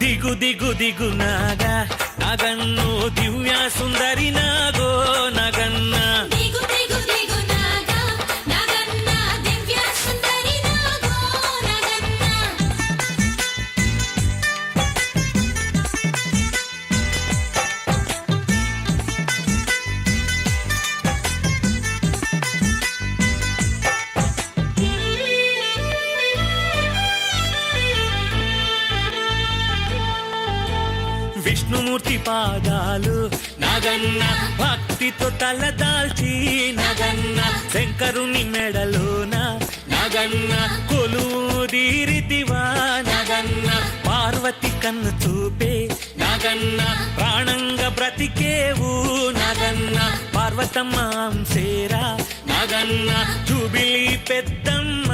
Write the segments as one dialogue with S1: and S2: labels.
S1: దిగు దిగు దిగు నాగా నాగన్ను దివ్య సుందరి నాగో నాగన్న
S2: దిగు దిగు దిగు నాగా నాగన్న దివ్య సుందరి నాగో నాగన్న
S1: విష్ణుమూర్తి పాదాలు నాగన్న భక్తితో తలదాల్చి నాగన్న శంకరుని మెడలోన నాగన్న కొలువుదీరితివా నాగన్న పార్వతి కన్ను చూపే నాగన్న ప్రాణంగా బ్రతికేవు నాగన్న పార్వతమ్మ అంశేరా నాగన్న జూబిలి పెద్దమ్మ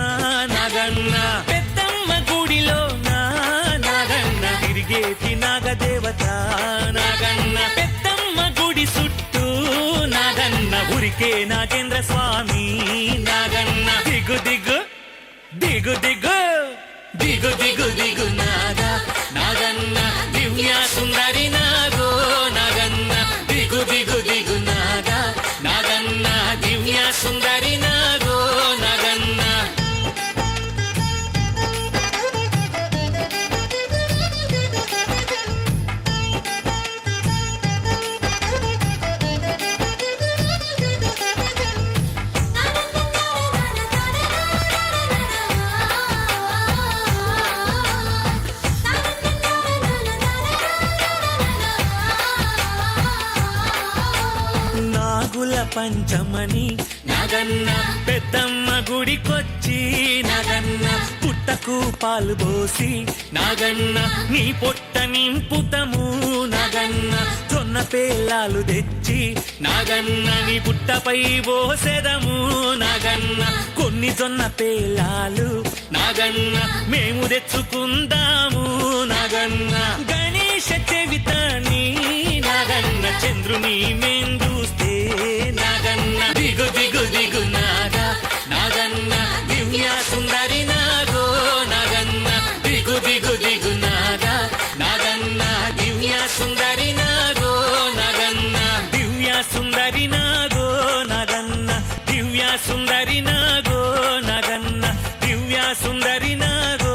S1: నాగన్న పెద్దమ్మ గుడిలో నాగన్న తిరిగేటి నాగదేవత నాగన్న పెద్దమ్మ గుడి చుట్టూ నాగన్న ఉరికే నాగేంద్ర స్వామి నాగన్న దిగు దిగు దిగు దిగు దిగు దిగు దిగు నాగా నాగన్న దివ్య సుందరి నాగో నాగన్న దిగు దిగు దిగు నాగా నాగన్న దివ్య సుందరి నాగో నాగన్న నాగుల పంచమని నాగన్న పెద్దమ్మ గుడికొచ్చి నాగన్న పుట్టకు పాలు పోసి నాగన్న నీ పొట్ట నింపుతము నాగన్న జొన్న పేలాలు తెచ్చి నాగన్న నీ పుట్టపై పోసెదము నాగన్న కొన్ని జొన్న పేలాలు నాగన్న మేము తెచ్చుకుందాము నాగన్న గణేశ చవితని నాగన్న చంద్రుని మేం చూస్తే నాగన్న దిగు దిగు దిగు నాగా నాగన్న దివ్య సుందరి నాగో నాగన్న దిగు దిగు దిగు నాగా నాగన్న దివ్య సుందరి నాగో నాగన్న దివ్య సుందరి నాగో నాగన్న దివ్య సుందరి నాగో నాగన్న దివ్య సుందరి నాగో